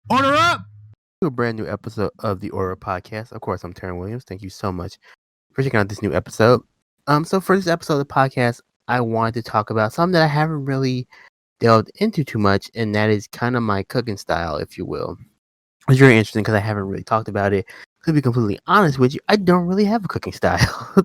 Order up! To a brand new episode of the Order Podcast. Of course, I'm Taryn Williams. Thank you so much for checking out this new episode. So for this episode of the podcast, I wanted to talk about something that I haven't really delved into too much, and that is kind of my cooking style, if you will. It's very interesting because I haven't really talked about it. To be completely honest with you, I don't really have a cooking style.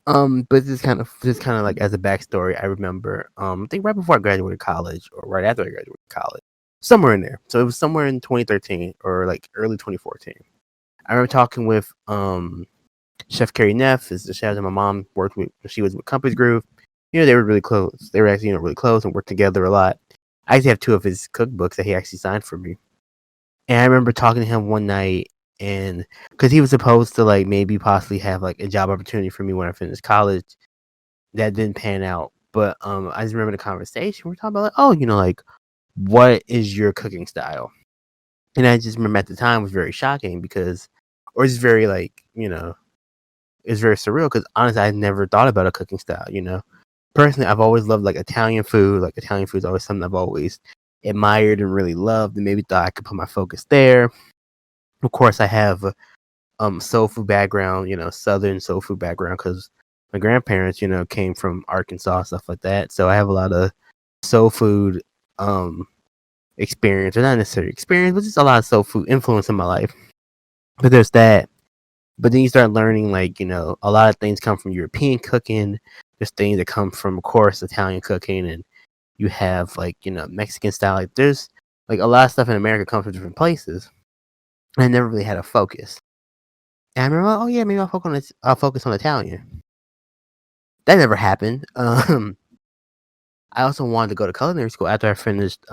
But this is kind of like as a backstory. I remember, I think right before I graduated college, or right after I graduated college, somewhere in there. So it was somewhere in 2013 or like early 2014. I remember talking with Chef Carrie Neff, is the chef that my mom worked with when she was with Compass Groove. They were really close. They were actually really close and worked together a lot. I actually have 2 of his cookbooks that he actually signed for me. And I remember talking to him one night, and because he was supposed to like maybe possibly have like a job opportunity for me when I finished college, that didn't pan out. But I just remember the conversation. We're talking about like, oh, like what is your cooking style? And I just remember at the time it was very shocking because, or it's very like, it's very surreal because honestly, I never thought about a cooking style. Personally, I've always loved like Italian food. Like Italian food is always something I've always admired and really loved, and maybe thought I could put my focus there. Of course, I have soul food background, Southern soul food background because my grandparents, came from Arkansas, stuff like that. So I have a lot of soul food experience, or not necessarily experience, but just a lot of soul food influence in my life. But there's that. But then you start learning, like, a lot of things come from European cooking. There's things that come from, of course, Italian cooking, and you have like, Mexican style. Like there's like a lot of stuff in America comes from different places. And I never really had a focus. And I remember, oh yeah, maybe I'll focus on Italian. That never happened. I also wanted to go to culinary school after I finished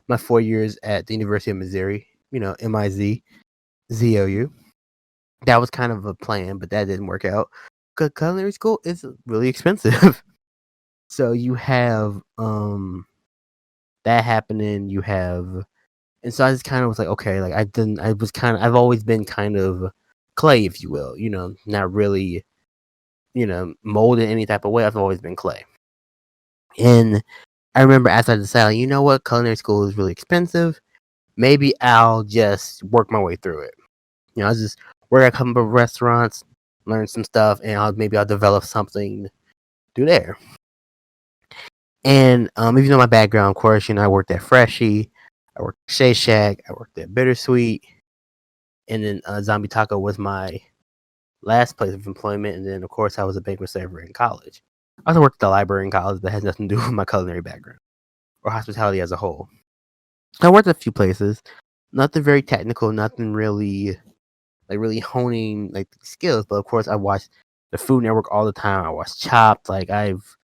my 4 years at the University of Missouri, MIZ, ZOU. That was kind of a plan, but that didn't work out. Because culinary school is really expensive. So you have that happening, and so I just kind of was like, okay, like I've always been kind of clay, if you will, not really, molded any type of way. I've always been clay. And I remember after I decided, you know what, culinary school is really expensive. Maybe I'll just work my way through it. I'll just work at a couple of restaurants, learn some stuff, and I'll develop something through there. And if you know my background, of course, I worked at Freshie, I worked at Shea Shack, I worked at Bittersweet, and then Zombie Taco was my last place of employment. And then, of course, I was a banquet server in college. I also worked at the library in college, but has nothing to do with my culinary background or hospitality as a whole. I worked at a few places, nothing very technical, nothing really honing like skills. But of course, I watched the Food Network all the time. I watched Chopped. Like I've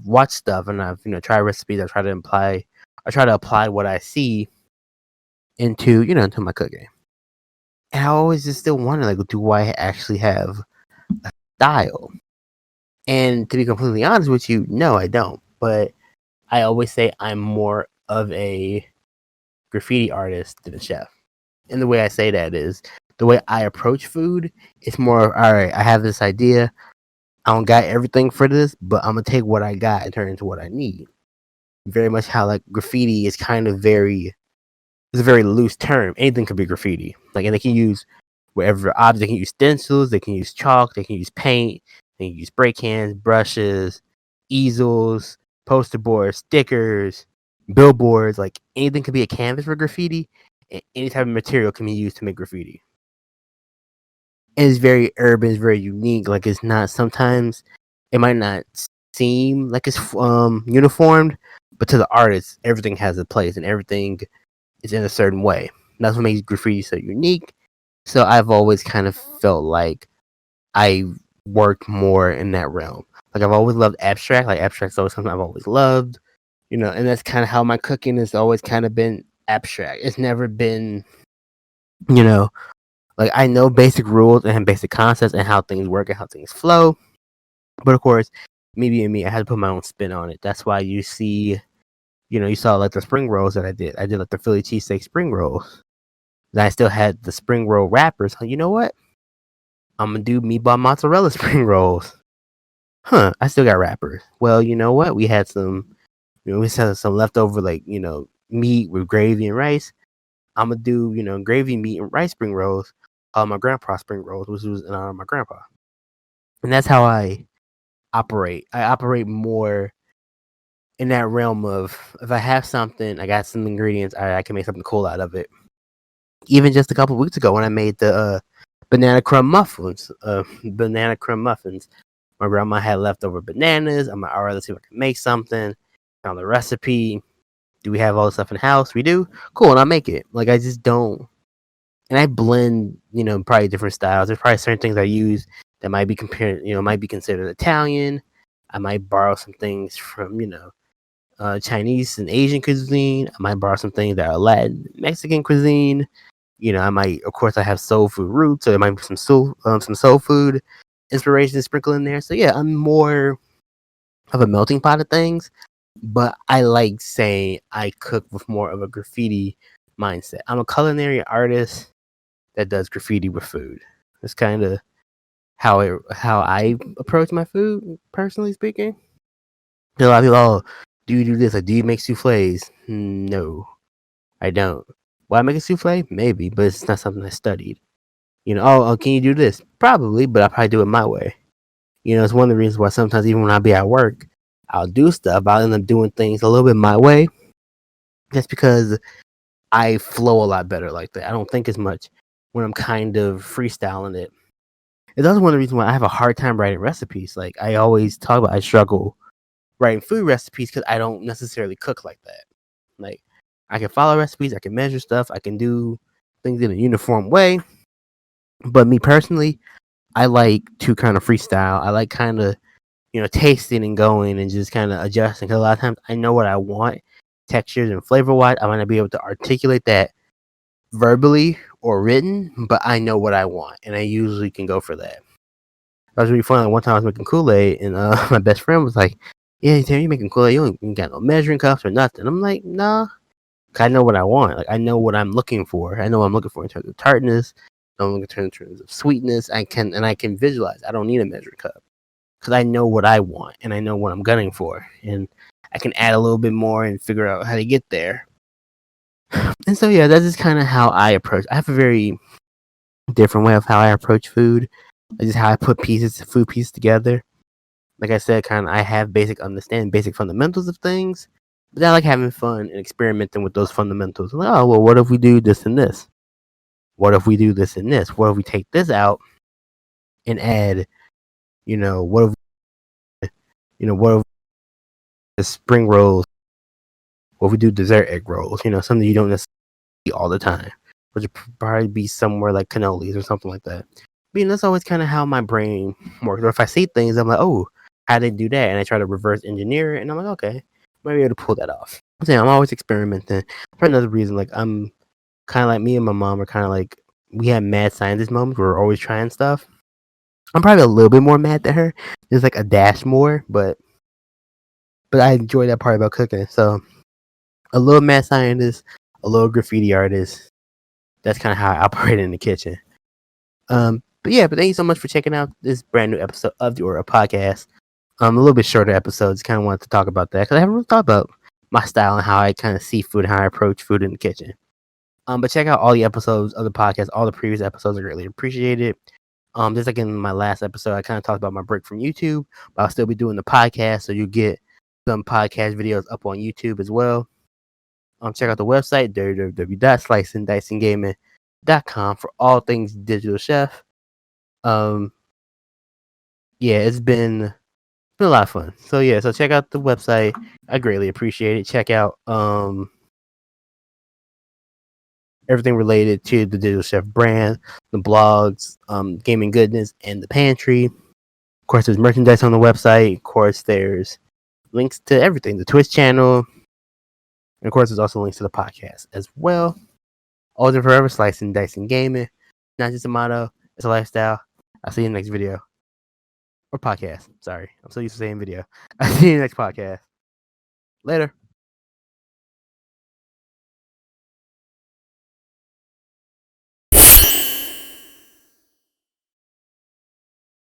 watched stuff and I've tried recipes. I try to apply what I see into into my cooking. And I always just still wonder, like, do I actually have a style? And to be completely honest with you, no, I don't. But I always say I'm more of a graffiti artist than a chef. And the way I say that is the way I approach food. It's more, all right, I have this idea. I don't got everything for this, but I'm going to take what I got and turn it into what I need. Very much how like graffiti is kind of it's a very loose term. Anything could be graffiti. Like, and they can use whatever object. They can use stencils. They can use chalk. They can use paint. They can use spray cans, brushes, easels, poster boards, stickers, billboards. Like anything could be a canvas for graffiti. And any type of material can be used to make graffiti. And it's very urban. It's very unique. Like it's not. Sometimes it might not seem like it's uniformed, but to the artist, everything has a place and everything is in a certain way. And that's what makes graffiti so unique. So I've always kind of felt like I worked more in that realm. Like I've always loved abstract. Like abstract's always something I've always loved. And that's kind of how my cooking has always kind of been abstract. It's never been, like I know basic rules and basic concepts and how things work and how things flow. But of course, me being me, I had to put my own spin on it. That's why you see, you saw like the spring rolls that I did. I did like the Philly cheesesteak spring rolls. And I still had the spring roll wrappers. You know what? I'm gonna do meatball mozzarella spring rolls. I still got wrappers. Well, you know what? We had some, we had some leftover like meat with gravy and rice. I'm gonna do, gravy meat and rice spring rolls, my grandpa spring rolls, which was in honor of my grandpa. And that's how I operate. I operate more in that realm of, if I have something, I got some ingredients, I can make something cool out of it. Even just a couple weeks ago when I made the banana crumb muffins, my grandma had leftover bananas. I'm like, all right, let's see if I can make something. Found the recipe. Do we have all the stuff in the house? We do. Cool, and I make it. Like, I just don't. And I blend, probably different styles. There's probably certain things I use that might be might be considered Italian. I might borrow some things from, Chinese and Asian cuisine. I might borrow some things that are Latin, Mexican cuisine. I might, of course, I have soul food roots, so there might be some soul food inspiration sprinkled in there. So yeah, I'm more of a melting pot of things, but I like saying I cook with more of a graffiti mindset. I'm a culinary artist that does graffiti with food. That's kind of how I approach my food, personally speaking. A lot of people, oh, do you do this? Like, do you make souffles? No, I don't. Will I make a souffle? Maybe, but it's not something I studied. Can you do this? Probably, but I'll probably do it my way. It's one of the reasons why sometimes even when I be at work, I'll do stuff. I'll end up doing things a little bit my way. Just because I flow a lot better like that. I don't think as much when I'm kind of freestyling it. It's also one of the reasons why I have a hard time writing recipes. Like, I always talk about, I struggle writing food recipes because I don't necessarily cook like that. Like, I can follow recipes, I can measure stuff, I can do things in a uniform way. But me personally, I like to kind of freestyle. I like kind of, tasting and going and just kind of adjusting. Because a lot of times I know what I want, textures and flavor wise. I want to be able to articulate that verbally or written, but I know what I want, and I usually can go for that. That was really funny. Like, one time I was making Kool-Aid, and my best friend was like, "Yeah, Terry, you making Kool-Aid? You ain't got no measuring cups or nothing." I'm like, "Nah, I know what I want. Like, I know what I'm looking for. I know what I'm looking for in terms of tartness. I know what I'm looking for in terms of sweetness. I can visualize. I don't need a measuring cup because I know what I want and I know what I'm gunning for, and I can add a little bit more and figure out how to get there." And so yeah, that's just kind of how I approach. I have a very different way of how I approach food. It's just how I put food pieces together. Like I said, kind of I have basic fundamentals of things, but I like having fun and experimenting with those fundamentals. Like, oh well, what if we do this and this? What if we do this and this? What if we take this out and add, what if, what if the spring rolls? What if we do dessert egg rolls? Something you don't necessarily eat all the time, which would probably be somewhere like cannolis or something like that. That's always kind of how my brain works. Or if I see things, I'm like, oh, how did they do that? And I try to reverse engineer it, and I'm like, okay, maybe able to pull that off. I'm always experimenting. For another reason, like, I'm kind of like, me and my mom are kind of like, we have mad scientist moments where we're always trying stuff. I'm probably a little bit more mad than her. There's like a dash more, but I enjoy that part about cooking. So a little mad scientist, a little graffiti artist. That's kind of how I operate in the kitchen. But thank you so much for checking out this brand new episode of the Aura Podcast. A little bit shorter episodes. Kind of wanted to talk about that because I haven't really thought about my style and how I kind of see food and how I approach food in the kitchen. But check out all the episodes of the podcast. All the previous episodes are greatly appreciated. Just like in my last episode, I kind of talked about my break from YouTube, but I'll still be doing the podcast, so you get some podcast videos up on YouTube as well. Check out the website, www.SlicingDicingGaming.com, for all things digital chef. It's been a lot of fun. So check out the website. I greatly appreciate it. Check out everything related to the Digital Chef brand, the blogs, gaming goodness, and the pantry. Of course, there's merchandise on the website. Of course, there's links to everything, the Twitch channel, and of course, there's also links to the podcast as well. Always and forever, slicing, dicing, gaming. Not just a motto, it's a lifestyle. I'll see you in the next video. Or podcast. Sorry. I'm so used to saying video. I'll see you in the next podcast. Later.